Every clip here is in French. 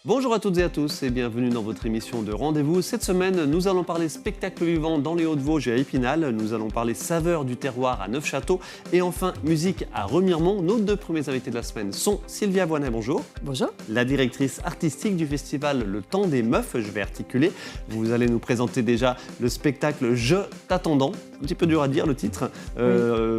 Bonjour à toutes et à tous et bienvenue dans votre émission de rendez-vous. Cette semaine, nous allons parler spectacle vivant dans les Hauts-de-Vosges et à Épinal. Nous allons parler saveurs du terroir à Neufchâteau et enfin musique à Remiremont. Nos deux premiers invités de la semaine sont Sylvia Voinet, bonjour. Bonjour. La directrice artistique du festival Le Temps des Meufs, je vais articuler. Vous allez nous présenter déjà le spectacle Je t'attendant. Un petit peu dur à dire le titre.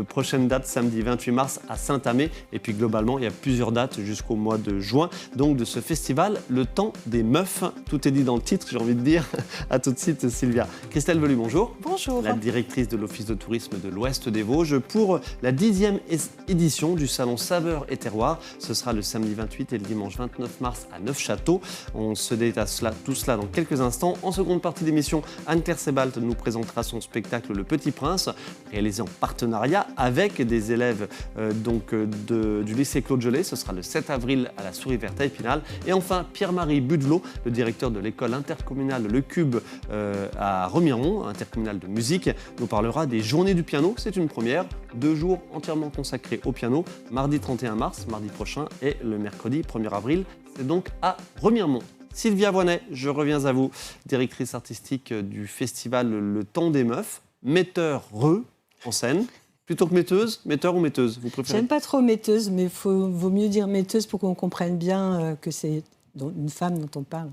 Prochaine date samedi 28 mars à Saint-Amé. Et puis globalement, il y a plusieurs dates jusqu'au mois de juin. Donc de ce festival, Le Temps des Meufs. Tout est dit dans le titre, j'ai envie de dire. À tout de suite, Sylvia. Christelle Velu, bonjour. Bonjour. La directrice de l'Office de tourisme de l'Ouest des Vosges pour la 10e édition du salon Saveurs et Terroirs. Ce sera le samedi 28 et le dimanche 29 mars à Neufchâteau. On se détaille tout cela dans quelques instants. En seconde partie d'émission, Anne-Claire Sebalt nous présentera son spectacle Le Petit Prince, réalisé en partenariat avec des élèves du lycée Claude Gelée. Ce sera le 7 avril à la Souris Verte à Épinal. Et enfin, Pierre-Marie Budelot, le directeur de l'école intercommunale Le Cube à Remiremont, intercommunale de musique, nous parlera des Journées du piano. C'est une première, 2 jours entièrement consacrés au piano, mardi 31 mars, mardi prochain, et le mercredi 1er avril. C'est donc à Remiremont. Sylvia Voinet, je reviens à vous, directrice artistique du festival Le Temps des Meufs, metteur en scène. Plutôt que metteuse, metteur ou metteuse, vous préférez? J'aime pas trop metteuse, mais vaut mieux dire metteuse pour qu'on comprenne bien que c'est une femme dont on parle.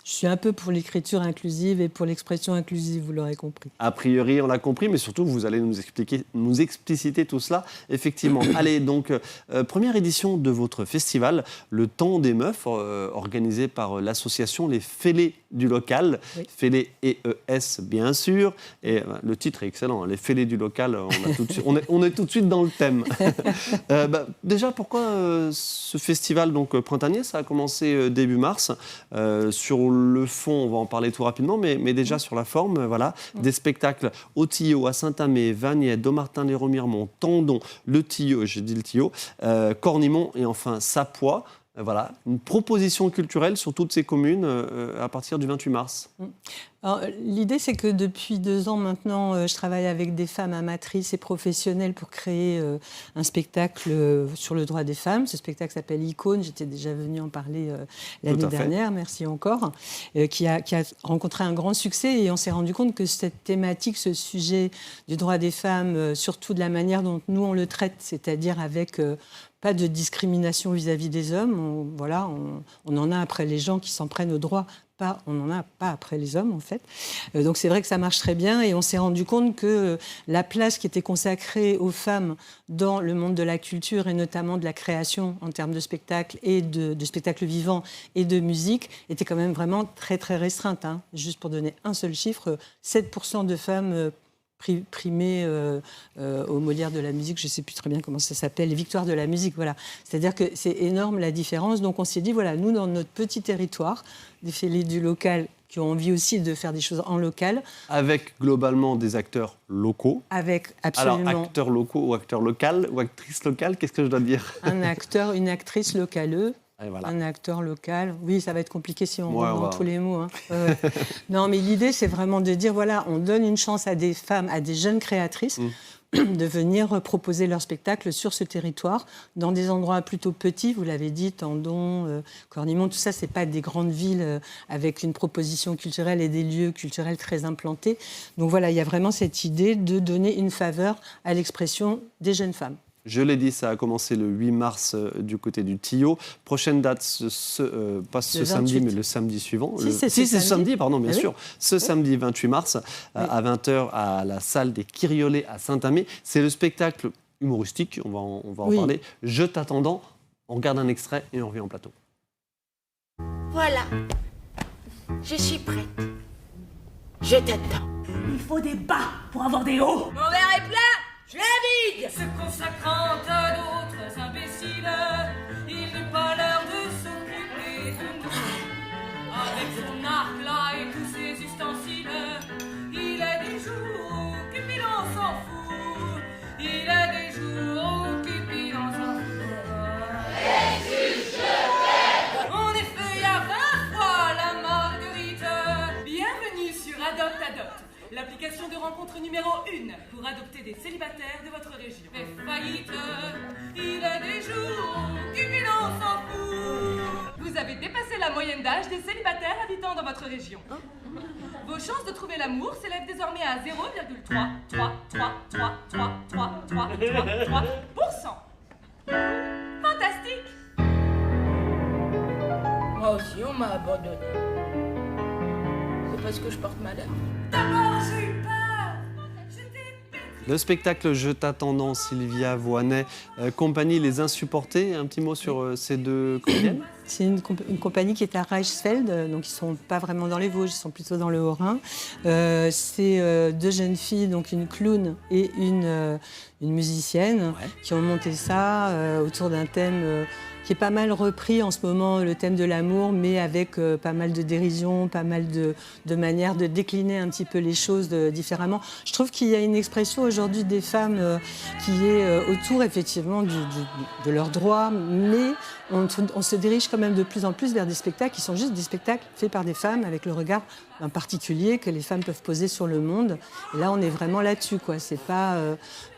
Je suis un peu pour l'écriture inclusive et pour l'expression inclusive, vous l'aurez compris. A priori, on l'a compris, mais surtout, vous allez nous expliciter tout cela, effectivement. Allez, donc, première édition de votre festival, Le Temps des Meufs, organisé par l'association Les Fêlés du local. Oui. Fêlés EES, bien sûr. Et le titre est excellent, hein, Les Fêlés du local, on est tout de suite dans le thème. Déjà, pourquoi ce festival donc, printanier? Ça a commencé début mars. Sur le fond, on va en parler tout rapidement, mais déjà sur la forme, voilà, des spectacles au Tillot, à Saint-Amé, Vagney, Dommartin-les-Remiremont, Tendon, le Tillot, j'ai dit le Tillot, Cornimont et enfin Sapois. Voilà, une proposition culturelle sur toutes ces communes à partir du 28 mars. Alors, l'idée, c'est que depuis 2 ans maintenant, je travaille avec des femmes amatrices et professionnelles pour créer un spectacle sur le droit des femmes. Ce spectacle s'appelle Icône, j'étais déjà venue en parler l'année dernière, merci encore, qui a rencontré un grand succès et on s'est rendu compte que cette thématique, ce sujet du droit des femmes, surtout de la manière dont nous on le traite, c'est-à-dire avec... pas de discrimination vis-à-vis des hommes. On en a après les gens qui s'en prennent au droit. On n'en a pas après les hommes, en fait. Donc c'est vrai que ça marche très bien et on s'est rendu compte que la place qui était consacrée aux femmes dans le monde de la culture et notamment de la création en termes de spectacle et de spectacle vivant et de musique était quand même vraiment très, très restreinte. Hein. Juste pour donner un seul chiffre, 7% de femmes primées au Molière de la musique, je ne sais plus très bien comment ça s'appelle, les victoires de la musique, voilà. C'est-à-dire que c'est énorme la différence. Donc on s'est dit, voilà, nous, dans notre petit territoire, des fêlés du local qui ont envie aussi de faire des choses en local. Avec globalement des acteurs locaux. Avec absolument... Alors, acteurs locaux ou acteurs locales ou actrices locales, qu'est-ce que je dois dire? Un acteur, une actrice locale. Voilà. Un acteur local. Oui, ça va être compliqué si on rentre dans tous les mots. Hein. Non, mais l'idée, c'est vraiment de dire, voilà, on donne une chance à des femmes, à des jeunes créatrices, de venir proposer leur spectacle sur ce territoire, dans des endroits plutôt petits, vous l'avez dit, Tendon, Cornimont, tout ça, c'est pas des grandes villes avec une proposition culturelle et des lieux culturels très implantés. Donc voilà, il y a vraiment cette idée de donner une faveur à l'expression des jeunes femmes. Je l'ai dit, ça a commencé le 8 mars du côté du Tillot. Prochaine date, pas ce samedi, mais le samedi suivant. C'est ce samedi, pardon, bien sûr. Ce samedi 28 mars, à 20h, à la salle des Kyriolets à Saint-Amé. C'est le spectacle humoristique, on va en parler. Je t'attendant. On regarde un extrait et on revient en plateau. Voilà. Je suis prête. Je t'attends. Il faut des bas pour avoir des hauts. Mon verre est plein. Je la vide. Se consacrant à d'autres imbéciles, il n'eut pas l'heure de s'occuper de nous. Avec son arc là et tous ses ustensiles, il est des jours où Cupidon s'en fout. Il est des jours où Cupidon s'en fout. En effet, il y a 20 fois la Marguerite. Bienvenue sur Adopt. L'application de rencontre numéro 1 pour adopter des célibataires de votre région. Fait faillite, il est des jours, Cupidon s'en fout. Vous avez dépassé la moyenne moyenne d'âge des célibataires habitant dans votre région. Vos chances de trouver l'amour s'élèvent désormais à 0,333333333%. Fantastique! Moi aussi, on m'a abandonné. C'est parce que je porte malheur. D'abord, j'ai eu peur. J'étais pétrie. Le spectacle Je t'attendant, Sylvia Voinet, compagnie Les Insupportés. Un petit mot sur ces deux comédiennes. C'est une compagnie qui est à Reichsfeld, donc ils ne sont pas vraiment dans les Vosges, ils sont plutôt dans le Haut-Rhin. C'est deux jeunes filles, donc une clown et une musicienne, qui ont monté ça autour d'un thème qui est pas mal repris en ce moment, le thème de l'amour, mais avec pas mal de dérision, pas mal de manières de décliner un petit peu les choses différemment. Je trouve qu'il y a une expression aujourd'hui des femmes qui est autour effectivement de leurs droits, mais on se dirige quand même de plus en plus vers des spectacles qui sont juste des spectacles faits par des femmes avec le regard en particulier que les femmes peuvent poser sur le monde. Et là, on est vraiment là-dessus, quoi. C'est pas,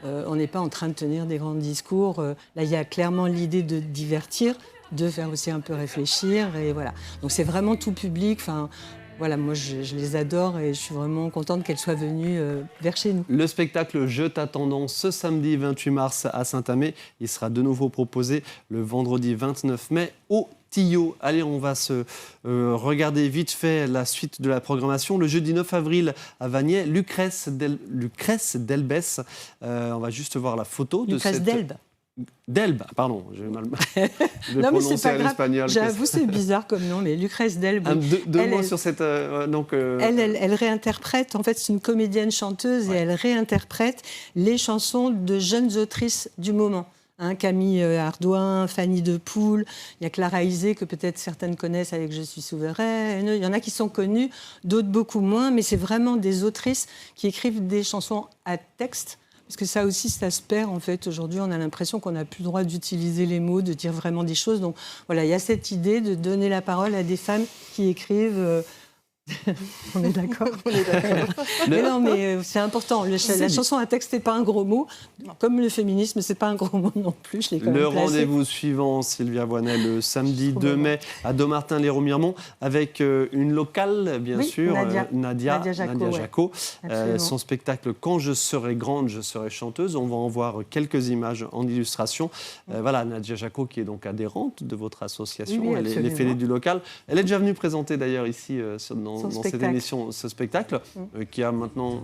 on n'est pas en train de tenir des grands discours. Là, il y a clairement l'idée de divertir, de faire aussi un peu réfléchir, et voilà. Donc c'est vraiment tout public. Enfin, voilà, moi je les adore et je suis vraiment contente qu'elles soient venues vers chez nous. Le spectacle Je t'attendant ce samedi 28 mars à Saint-Amé. Il sera de nouveau proposé le vendredi 29 mai au Tillot. Allez, on va se regarder vite fait la suite de la programmation. Le jeudi 9 avril à Vagney, Lucrèce d'Elbès. On va juste voir la photo de Lucrèce cette... d'Elbe. D'Elbe, pardon, j'ai mal Non, mais c'est pas grave. espagnol. J'avoue, c'est bizarre comme nom, mais Lucrèce d'Elbe. Deux mots sur cette... Elle réinterprète, en fait, c'est une comédienne chanteuse et elle réinterprète les chansons de jeunes autrices du moment. Camille Ardouin, Fanny Depoule, il y a Clara Isé que peut-être certaines connaissent avec Je suis souveraine, il y en a qui sont connues, d'autres beaucoup moins, mais c'est vraiment des autrices qui écrivent des chansons à texte. Parce que ça aussi, ça se perd en fait. Aujourd'hui, on a l'impression qu'on n'a plus le droit d'utiliser les mots, de dire vraiment des choses. Donc voilà, il y a cette idée de donner la parole à des femmes qui écrivent. On est d'accord. Mais non, mais c'est important. La chanson à texte n'est pas un gros mot. Comme le féminisme, c'est pas un gros mot non plus. Je l'ai quand même Le placé. rendez-vous suivant, Sylvia Voinet, le samedi 2 mai à Domartin-les-Remiremont, avec une locale, bien sûr, Nadia Jaco. Son spectacle Quand je serai grande, je serai chanteuse. On va en voir quelques images en illustration. Voilà, Nadia Jaco, qui est donc adhérente de votre association. Oui, elle est fédérée du local. Elle est déjà venue présenter d'ailleurs ici dans cette émission, ce spectacle, qui a maintenant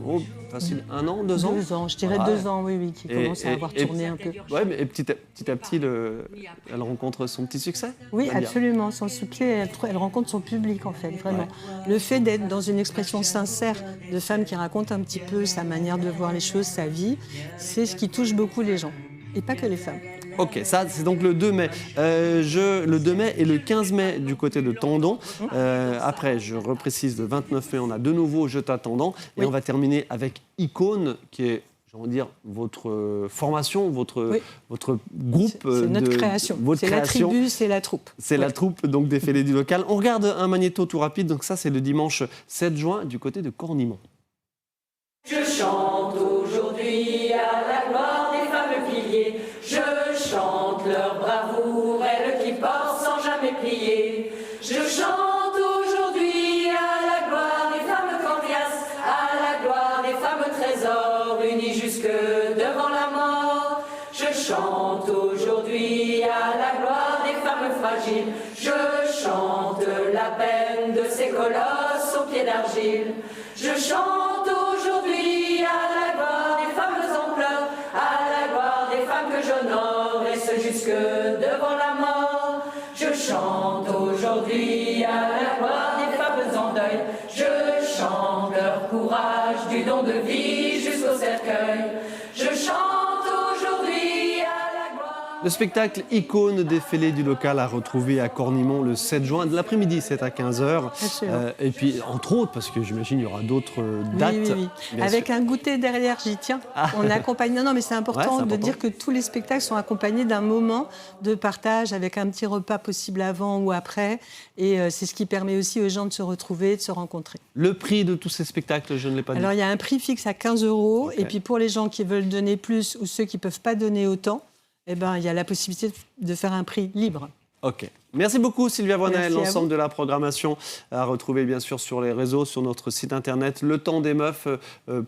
facile 1 an, 2 ans. 2 ans, je dirais 2 ans, oui, qui commence à avoir tourné un peu. Oui, mais petit à petit, elle rencontre son petit succès. Oui, Nadia. absolument. Son succès, elle rencontre son public, en fait, vraiment. Ouais. Le fait d'être dans une expression sincère de femme qui raconte un petit peu sa manière de voir les choses, sa vie, c'est ce qui touche beaucoup les gens. Et pas que les femmes. Ok, ça c'est donc le 2 mai. Le 2 mai et le 15 mai du côté de Tendon. Après, je reprécise, le 29 mai, on a de nouveau Je t'attendant. Et on va terminer avec Icône, qui est, j'ai envie de dire, votre formation, votre groupe. C'est notre création. C'est la tribu, c'est la troupe. C'est la troupe donc des Fêlés du local. On regarde un magnéto tout rapide. Donc ça, c'est le dimanche 7 juin du côté de Cornimont. Je chante aujourd'hui à la gloire des femmes piliers. Je chante leur bravoure, elles qui portent sans jamais plier. Je chante aujourd'hui à la gloire des femmes coriaces, à la gloire des femmes trésors, unies jusque devant la mort. Je chante aujourd'hui à la gloire des femmes fragiles. Je chante la peine de ces colosses aux pieds d'argile. Je chante aujourd'hui à la gloire des femmes en pleurs, à la gloire des femmes que j'honore, et ce jusque devant la mort. Je chante aujourd'hui à la gloire des femmes en deuil. Je chante leur courage, du don de vie jusqu'au cercueil. Je chante aujourd'hui à la gloire... Le spectacle Icône des Fêlés du local à retrouver à Cornimont le 7 juin. De l'après-midi, c'est à 15h. Et puis, entre autres, parce que j'imagine qu'il y aura d'autres dates. Oui. Avec un goûter derrière, j'y tiens. On accompagne... Non, mais c'est important de dire que tous les spectacles sont accompagnés d'un moment de partage avec un petit repas possible avant ou après. Et c'est ce qui permet aussi aux gens de se retrouver, de se rencontrer. Le prix de tous ces spectacles, je ne l'ai pas dit. Alors, il y a un prix fixe à 15 €. Et puis, pour les gens qui veulent donner plus ou ceux qui ne peuvent pas donner autant, eh ben, il y a la possibilité de faire un prix libre. Ok. Merci beaucoup Sylvia Voinel. Merci à L'ensemble vous. de la programmation à retrouver bien sûr sur les réseaux, sur notre site internet. Le Temps des Meufs,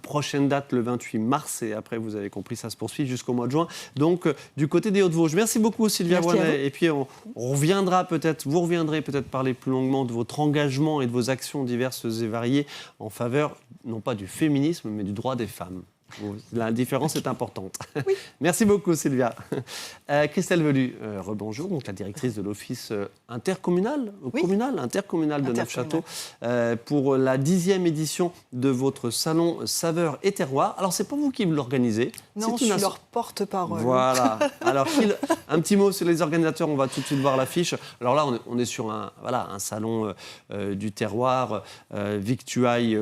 prochaine date le 28 mars et après vous avez compris ça se poursuit jusqu'au mois de juin. Donc du côté des Hauts-de-Vosges. Merci beaucoup Sylvia Merci à Voinel. vous. Et puis on reviendra peut-être, vous reviendrez peut-être parler plus longuement de votre engagement et de vos actions diverses et variées en faveur non pas du féminisme mais du droit des femmes. La différence est importante. Oui. Merci beaucoup Sylvia. Christelle Velu, rebonjour, donc la directrice de l'office intercommunal de Neufchâteau, pour la 10e édition de votre salon Saveurs et Terroirs. Alors c'est pas vous qui l'organisez. Non, je suis leur porte-parole. Voilà. Alors un petit mot sur les organisateurs, on va tout de suite voir l'affiche. Alors là on est sur un salon du terroir, victuailles,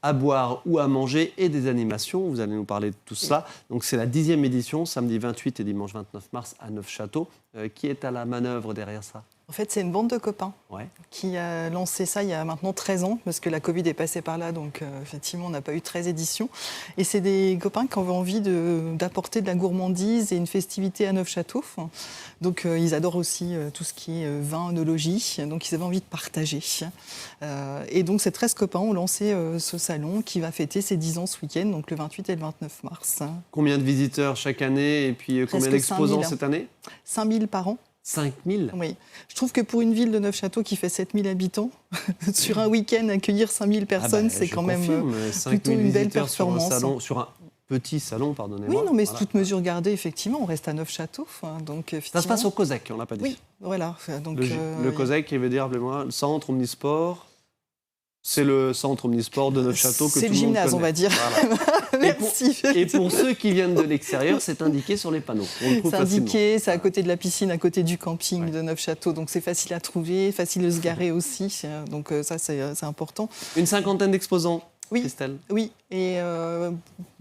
à boire ou à manger et des animations. Vous allez nous parler de tout cela. Donc c'est la 10e édition, samedi 28 et dimanche 29 mars à Neufchâteau. Qui est à la manœuvre derrière ça ? En fait, c'est une bande de copains Ouais. qui a lancé ça il y a maintenant 13 ans, parce que la Covid est passée par là, donc effectivement, on n'a pas eu 13 éditions. Et c'est des copains qui avaient envie d'apporter de la gourmandise et une festivité à Neufchâteau. Donc ils adorent aussi tout ce qui est vin, œnologie, donc ils avaient envie de partager. Et donc ces 13 copains ont lancé ce salon qui va fêter ses 10 ans ce week-end, donc le 28 et le 29 mars. Combien de visiteurs chaque année et puis combien Presque d'exposants 5000. cette année ? 5000 par an. 5000 ? Oui, je trouve que pour une ville de Neufchâteau qui fait 7000 habitants, sur un week-end, accueillir 5000 personnes, c'est quand même plutôt une belle performance. Sur un petit salon, pardonnez-moi. Oui, non, mais Voilà. toute mesure gardée, effectivement, on reste à Neufchâteau. Donc, Ça se passe au COSEC, on l'a pas dit. Oui, voilà. Donc, Le COSEC, qui veut dire, rappelez-moi, le centre omnisport. C'est le centre omnisport de Neufchâteau que tout le c'est monde le gymnase, connaît. on va dire. Voilà. Merci. Et pour ceux qui viennent de l'extérieur, c'est indiqué sur les panneaux. On le trouve C'est facilement. indiqué, c'est à côté de la piscine, à côté du camping Ouais. de Neufchâteau. Donc c'est facile à trouver, facile de se garer aussi. Donc ça, c'est important. Une cinquantaine d'exposants, Oui. Christelle. Oui, et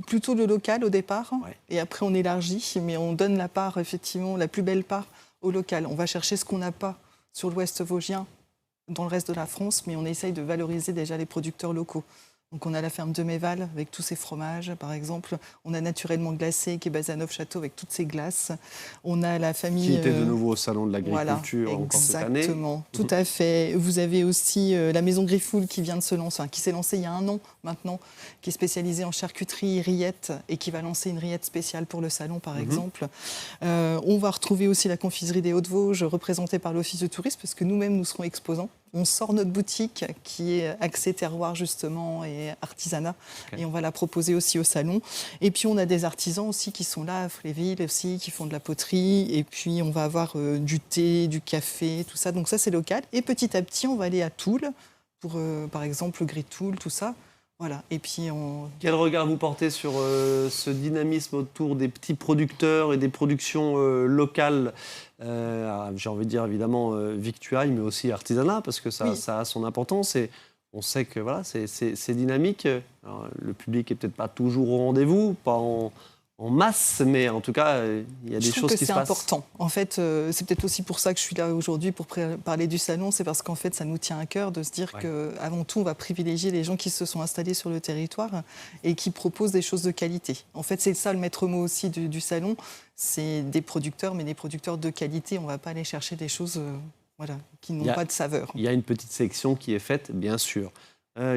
plutôt le local au départ. Ouais. Et après, on élargit, mais on donne la part, effectivement, la plus belle part au local. On va chercher ce qu'on n'a pas sur l'ouest vosgien, dans le reste de la France, mais on essaye de valoriser déjà les producteurs locaux. Donc on a la ferme de Méval avec tous ses fromages, par exemple. On a Naturellement Glacé qui est basé à Neufchâteau avec toutes ses glaces. On a la famille... Qui était de nouveau au salon de l'agriculture Voilà, encore cette année. exactement, tout à fait. Vous avez aussi la Maison Griffoul qui vient de se lancer, qui s'est lancée il y a 1 an maintenant, qui est spécialisée en charcuterie rillettes et qui va lancer une rillette spéciale pour le salon, par exemple. On va retrouver aussi la confiserie des Hauts-de-Vosges, représentée par l'Office de tourisme, parce que nous-mêmes, nous serons exposants. On sort notre boutique qui est axée terroir justement et artisanat, et on va la proposer aussi au salon. Et puis on a des artisans aussi qui sont là, à Fléville aussi, qui font de la poterie, et puis on va avoir du thé, du café, tout ça. Donc ça c'est local. Et petit à petit on va aller à Toul pour par exemple le Gris Toul, tout ça. Voilà. Et puis Quel regard vous portez sur ce dynamisme autour des petits producteurs et des productions locales j'ai envie de dire évidemment victuailles, mais aussi artisanat, parce que ça, Oui. ça a son importance. Et on sait que voilà, c'est dynamique. Alors, le public est peut-être pas toujours au rendez-vous, pas en masse, mais en tout cas, il y a des je trouve choses que qui se c'est passent. important. En fait, c'est peut-être aussi pour ça que je suis là aujourd'hui pour parler du salon. C'est parce qu'en fait, ça nous tient à cœur de se dire Ouais. qu'avant tout, on va privilégier les gens qui se sont installés sur le territoire et qui proposent des choses de qualité. En fait, c'est ça le maître mot aussi du salon. C'est des producteurs, mais des producteurs de qualité. On ne va pas aller chercher des choses qui n'ont pas de saveur. Il y a une petite sélection qui est faite, bien sûr.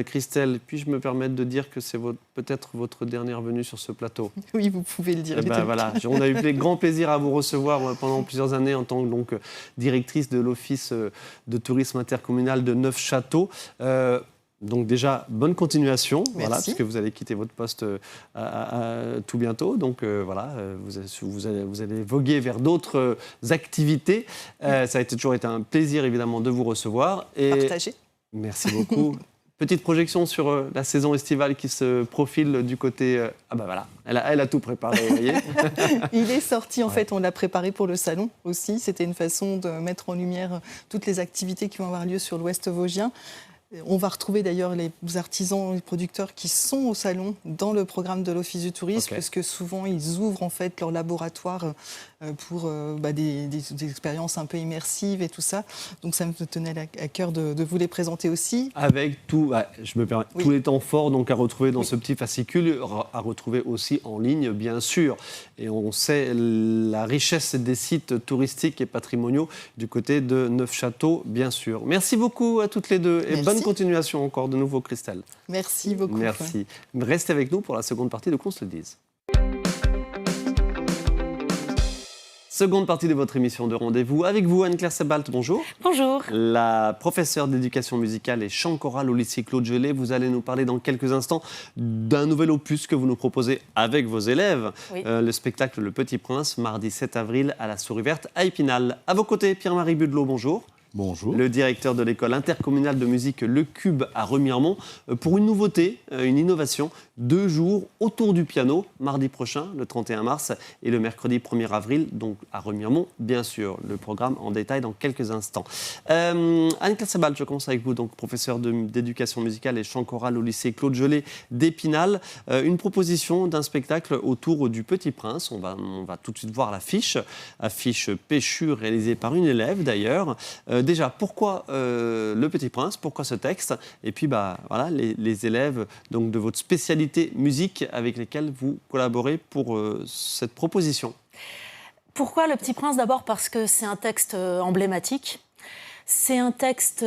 Christelle, puis-je me permettre de dire que c'est peut-être votre dernière venue sur ce plateau ? Oui, vous pouvez le dire. Eh ben, voilà. On a eu grand plaisir à vous recevoir pendant plusieurs années en tant que directrice de l'Office de tourisme intercommunal de Neufchâteau. Donc déjà, bonne continuation, voilà, puisque vous allez quitter votre poste tout bientôt. Donc vous allez voguer vers d'autres activités. Ça a toujours été un plaisir, évidemment, de vous recevoir. Et Partagez. merci beaucoup. Petite projection sur la saison estivale qui se profile du côté... Ah ben voilà, elle a tout préparé, vous voyez. Il est sorti, en fait, on l'a préparé pour le salon aussi. C'était une façon de mettre en lumière toutes les activités qui vont avoir lieu sur l'Ouest vosgien. On va retrouver d'ailleurs les artisans, les producteurs qui sont au salon dans le programme de l'Office du tourisme, parce que souvent ils ouvrent en fait leur laboratoire pour des expériences un peu immersives et tout ça. Donc ça me tenait à cœur de vous les présenter aussi. Avec tout, je me permets, tous les temps forts donc, à retrouver dans ce petit fascicule, à retrouver aussi en ligne, bien sûr. Et on sait la richesse des sites touristiques et patrimoniaux du côté de Neufchâteau, bien sûr. Merci beaucoup à toutes les deux et bonne continuation encore de nouveau, Christelle. Merci beaucoup. Merci. Restez avec nous pour la seconde partie de Qu'on se le dise. Seconde partie de votre émission de rendez-vous. Avec vous, Anne-Claire Sebalt, bonjour. Bonjour. La professeure d'éducation musicale et chant choral au lycée Claude Gelée. Vous allez nous parler dans quelques instants d'un nouvel opus que vous nous proposez avec vos élèves. Oui. Le spectacle Le Petit Prince, mardi 7 avril à la Souris Verte à Épinal. À vos côtés, Pierre-Marie Budelot, bonjour. Bonjour. Le directeur de l'école intercommunale de musique Le Cube à Remiremont pour une nouveauté, une innovation, 2 jours autour du piano, mardi prochain, le 31 mars, et le mercredi 1er avril, donc à Remiremont, bien sûr. Le programme en détail dans quelques instants. Anne-Claire Sebalt, je commence avec vous, donc professeure d'éducation musicale et chant choral au lycée Claude Gelée d'Épinal. Une proposition d'un spectacle autour du Petit Prince. On va tout de suite voir l'affiche. Affiche péchue réalisée par une élève d'ailleurs. Déjà, pourquoi Le Petit Prince? Pourquoi ce texte? Et puis, voilà, les élèves donc, de votre spécialité musique avec lesquels vous collaborez pour cette proposition. Pourquoi Le Petit Prince? D'abord parce que c'est un texte emblématique. C'est un texte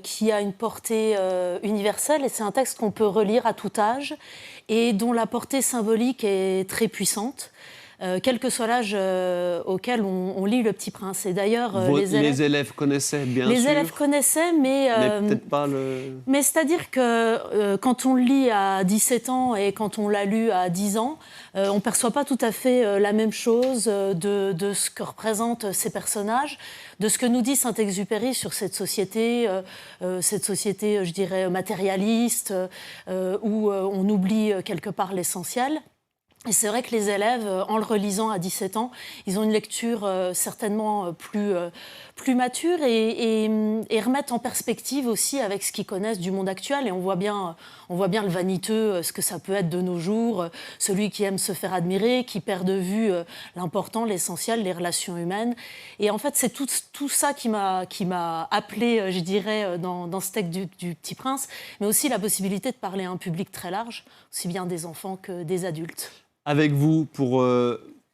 qui a une portée universelle et c'est un texte qu'on peut relire à tout âge et dont la portée symbolique est très puissante. Quel que soit l'âge auquel on lit Le Petit Prince. Et d'ailleurs, les élèves connaissaient bien sûr. Les élèves connaissaient, mais peut-être pas le... Mais c'est-à-dire que quand on le lit à 17 ans et quand on l'a lu à 10 ans, on ne perçoit pas tout à fait la même chose de ce que représentent ces personnages, de ce que nous dit Saint-Exupéry sur cette société, je dirais, matérialiste, où on oublie quelque part l'essentiel. Et c'est vrai que les élèves, en le relisant à 17 ans, ils ont une lecture certainement plus mature et remettent en perspective aussi avec ce qu'ils connaissent du monde actuel. Et on voit bien le vaniteux, ce que ça peut être de nos jours, celui qui aime se faire admirer, qui perd de vue l'important, l'essentiel, les relations humaines. Et en fait, c'est tout ça qui m'a appelée, je dirais, dans ce texte du Petit Prince, mais aussi la possibilité de parler à un public très large, aussi bien des enfants que des adultes. Avec vous, pour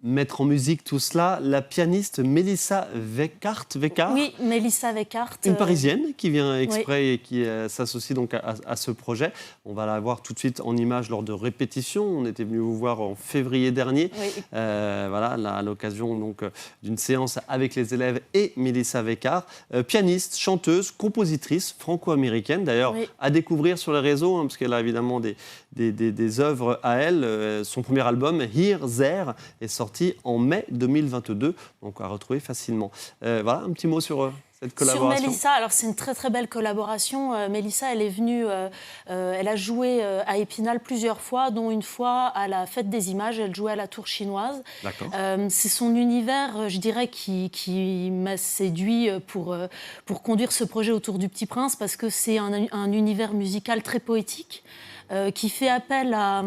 mettre en musique tout cela, la pianiste Mélissa Weckart. Oui, Mélissa Weckart. Une Parisienne qui vient exprès et qui s'associe donc à ce projet. On va la voir tout de suite en images lors de répétitions. On était venu vous voir en février dernier, voilà, à l'occasion donc d'une séance avec les élèves et Mélissa Weckart, pianiste, chanteuse, compositrice franco-américaine, d'ailleurs à découvrir sur les réseaux, parce qu'elle a évidemment des œuvres à elle. Son premier album, Here, There, est sorti en mai 2022, donc à retrouver facilement. Voilà, un petit mot sur cette collaboration. Sur Mélissa, alors c'est une très très belle collaboration. Mélissa, elle est venue, elle a joué à Épinal plusieurs fois, dont une fois à la Fête des Images, elle jouait à la Tour Chinoise. C'est son univers, je dirais, qui m'a séduit pour conduire ce projet autour du Petit Prince, parce que c'est un univers musical très poétique. Qui fait appel à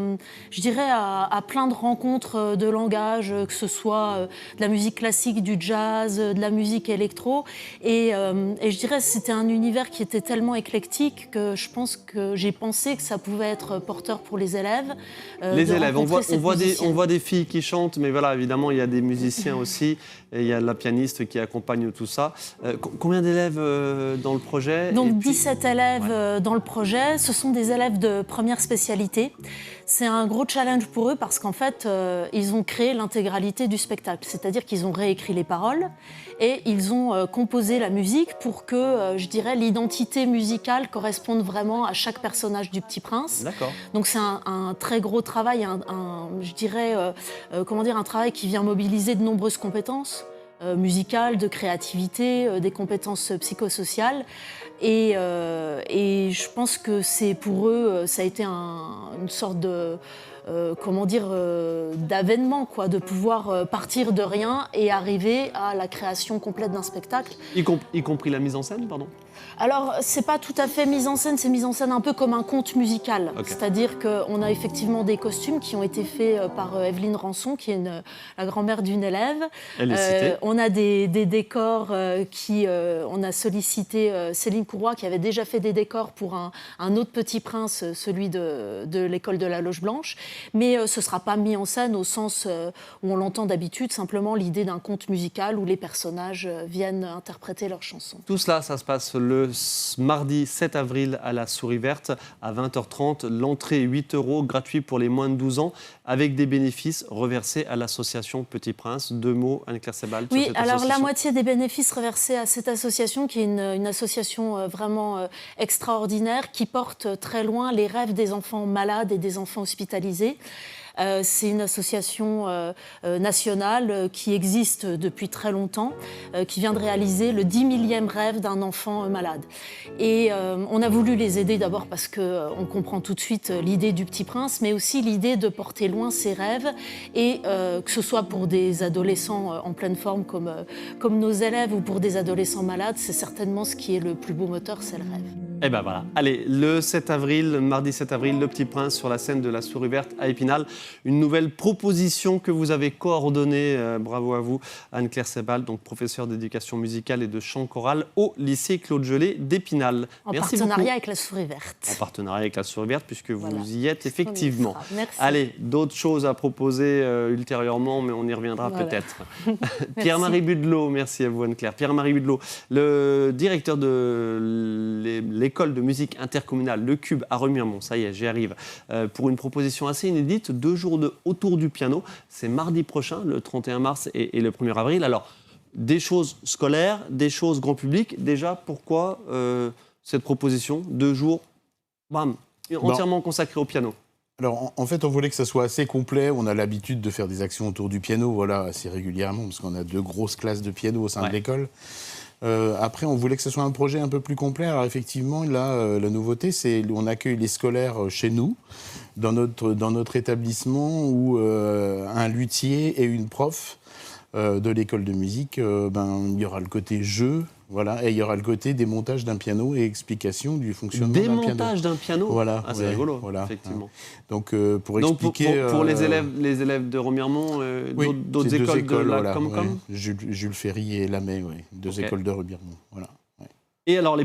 plein de rencontres de langage, que ce soit de la musique classique, du jazz, de la musique électro. Et je dirais que c'était un univers qui était tellement éclectique que je pense que j'ai pensé que ça pouvait être porteur pour les élèves. Les élèves, on voit des filles qui chantent, mais voilà, évidemment, il y a des musiciens aussi. Et il y a la pianiste qui accompagne tout ça. Combien d'élèves dans le projet? Donc 17 élèves dans le projet. Ce sont des élèves de première spécialité. C'est un gros challenge pour eux parce qu'en fait, ils ont créé l'intégralité du spectacle. C'est-à-dire qu'ils ont réécrit les paroles et ils ont composé la musique pour que, je dirais, l'identité musicale corresponde vraiment à chaque personnage du Petit Prince. D'accord. Donc c'est un très gros travail, un travail qui vient mobiliser de nombreuses compétences musicales, de créativité, des compétences psychosociales. Et je pense que c'est pour eux, ça a été une sorte de d'avènement, quoi, de pouvoir partir de rien et arriver à la création complète d'un spectacle. Y compris la mise en scène, pardon? Alors, c'est pas tout à fait mise en scène, c'est mise en scène un peu comme un conte musical. Okay. C'est-à-dire qu'on a effectivement des costumes qui ont été faits par Evelyne Rançon, qui est la grand-mère d'une élève. Elle est citée. On a des décors on a sollicité Céline Courroy, qui avait déjà fait des décors pour un autre Petit Prince, celui de l'école de la Loge Blanche. Mais ce sera pas mis en scène au sens où on l'entend d'habitude, simplement l'idée d'un conte musical où les personnages viennent interpréter leurs chansons. Tout cela, ça se passe le mardi 7 avril à la Souris Verte à 20h30. L'entrée est 8 €, gratuit pour les moins de 12 ans, avec des bénéfices reversés à l'association Petit Prince. 2 mots, Anne-Claire Sebald. Oui, alors la moitié des bénéfices reversés à cette association, qui est une association vraiment extraordinaire, qui porte très loin les rêves des enfants malades et des enfants hospitalisés. C'est une association nationale qui existe depuis très longtemps, qui vient de réaliser le 10 millième rêve d'un enfant malade. Et on a voulu les aider d'abord parce qu'on comprend tout de suite l'idée du Petit Prince, mais aussi l'idée de porter loin ses rêves, et que ce soit pour des adolescents en pleine forme comme nos élèves ou pour des adolescents malades, c'est certainement ce qui est le plus beau moteur, c'est le rêve. Et ben voilà. Allez, le 7 avril, mardi 7 avril, le Petit Prince sur la scène de la Souris Verte à Épinal. Une nouvelle proposition que vous avez coordonnée, bravo à vous, Anne-Claire Sebald, donc professeure d'éducation musicale et de chant choral au lycée Claude Gelée d'Épinal. Merci partenariat beaucoup. Avec la Souris Verte. En partenariat avec la Souris Verte, puisque voilà. Vous y êtes effectivement. Merci. Allez, d'autres choses à proposer ultérieurement, mais on y reviendra voilà. Peut-être. Pierre-Marie Budelot, merci à vous Anne-Claire. Pierre-Marie Budelot, le directeur de l'école de musique intercommunale, le Cube à Remiremont, ça y est, j'y arrive, pour une proposition assez inédite, 2 jours autour du piano. C'est mardi prochain, le 31 mars et le 1er avril. Alors, des choses scolaires, des choses grand public. Déjà, pourquoi cette proposition, 2 jours, bam, entièrement consacrés au piano? Alors, en fait, on voulait que ça soit assez complet. On a l'habitude de faire des actions autour du piano, voilà, assez régulièrement, parce qu'on a 2 grosses classes de piano au sein de l'école. Après, on voulait que ce soit un projet un peu plus complet. Alors effectivement, là, la nouveauté, c'est qu'on accueille les scolaires chez nous, dans notre établissement, où un luthier et une prof de l'école de musique, il y aura le côté jeu, voilà, et il y aura le côté démontage d'un piano et explication du fonctionnement d'un piano. Démontage d'un piano. Voilà, c'est rigolo, voilà, effectivement. Donc, pour expliquer... Pour les élèves de Remiremont, d'autres écoles de la Comcom, Jules Ferry et Lamay, 2 écoles de Remiremont, voilà. Et alors, les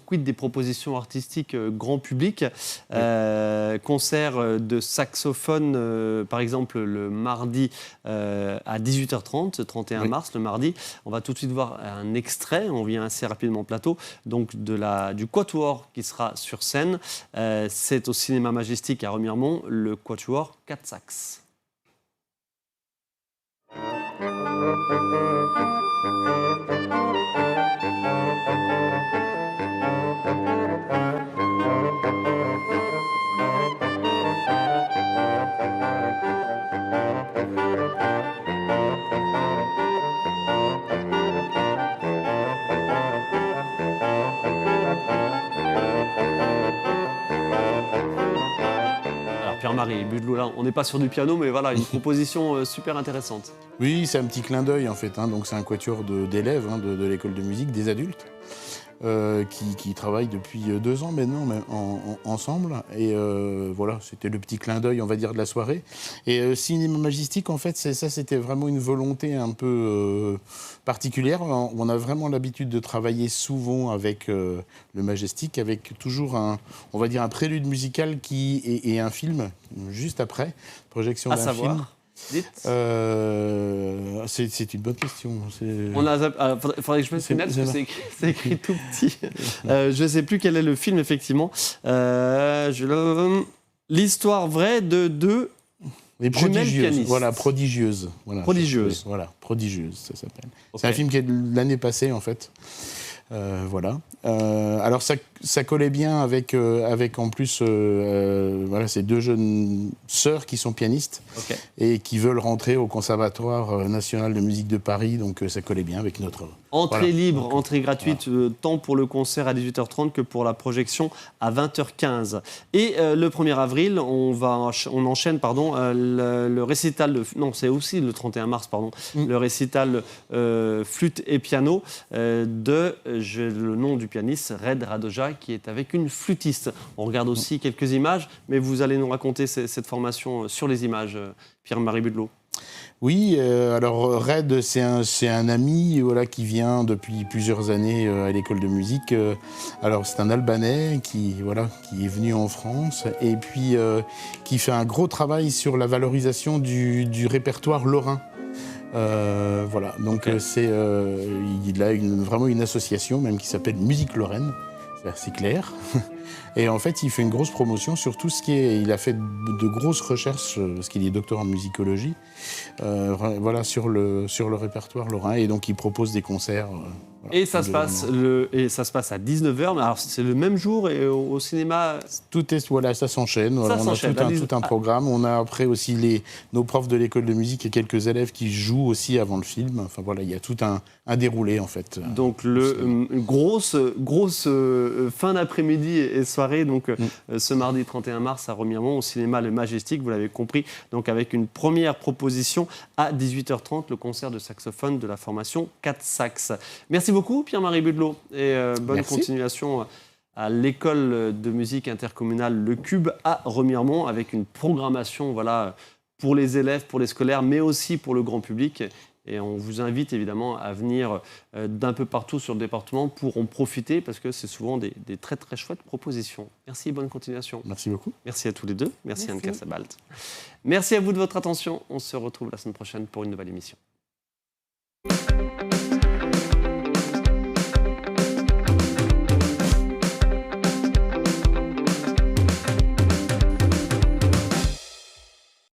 quid des propositions artistiques grand public, concert de saxophone, par exemple, le mardi à 18h30, 31 mars, le mardi. On va tout de suite voir un extrait, on vient assez rapidement au plateau, donc du Quatuor qui sera sur scène. C'est au Cinéma Majestic à Remiremont, le Quatuor 4 sax. Pierre-Marie Budelot, là, on n'est pas sur du piano, mais voilà, une proposition super intéressante. Oui, c'est un petit clin d'œil en fait. Donc c'est un quatuor d'élèves de l'école de musique, des adultes, qui travaillent depuis 2 ans maintenant ensemble. Et voilà, c'était le petit clin d'œil, on va dire, de la soirée. Et Cinéma Majestic, en fait, c'était vraiment une volonté un peu particulière. On a vraiment l'habitude de travailler souvent avec le Majestic, avec toujours un prélude musical et un film juste après, projection d'un film. Dites. C'est une bonne question. Faudrait que je me souvienne parce que c'est écrit tout petit. Je ne sais plus quel est le film, effectivement. L'histoire vraie de deux jumelles pianistes. Voilà, Prodigieuse. Voilà, Prodigieuse. Voilà, Prodigieuse, ça s'appelle. Okay. C'est un film qui est de l'année passée, en fait. Voilà. Alors ça collait bien avec en plus voilà, ces deux jeunes sœurs qui sont pianistes et qui veulent rentrer au Conservatoire national de musique de Paris, donc ça collait bien avec notre... Entrée libre, entrée gratuite, tant pour le concert à 18h30 que pour la projection à 20h15. Et le 1er avril, on enchaîne le récital, non c'est aussi le 31 mars, le récital flûte et piano j'ai le nom du pianiste, Red Radoja, qui est avec une flûtiste. On regarde aussi quelques images, mais vous allez nous raconter cette formation sur les images, Pierre-Marie Budelot. Oui, alors Red, c'est un ami qui vient depuis plusieurs années à l'école de musique. Alors c'est un Albanais qui est venu en France et puis qui fait un gros travail sur la valorisation du répertoire lorrain. Donc il a vraiment une association même qui s'appelle Musique Lorraine, c'est assez clair. Et en fait, il fait une grosse promotion sur tout ce qui est... Il a fait de grosses recherches, parce qu'il est docteur en musicologie, sur le répertoire lorrain. Et donc, il propose des concerts. Et ça se passe à 19h, mais alors c'est le même jour et au cinéma. Ça s'enchaîne. On a tout un programme. On a après aussi nos profs de l'école de musique et quelques élèves qui jouent aussi avant le film. Enfin voilà, il y a tout un déroulé en fait. Donc une grosse fin d'après-midi et soirée. Donc ce mardi 31 mars à Remiremont au cinéma Le Majestic. Vous l'avez compris. Donc avec une première proposition à 18h30, le concert de saxophone de la formation 4 Sax. Merci beaucoup Pierre-Marie Budelot et bonne continuation à l'école de musique intercommunale Le Cube à Remiremont avec une programmation pour les élèves, pour les scolaires, mais aussi pour le grand public. Et on vous invite évidemment à venir d'un peu partout sur le département pour en profiter parce que c'est souvent des très très chouettes propositions. Merci et bonne continuation. Merci beaucoup. Merci à tous les deux. Merci Anne Cassabalt. Merci à vous de votre attention. On se retrouve la semaine prochaine pour une nouvelle émission.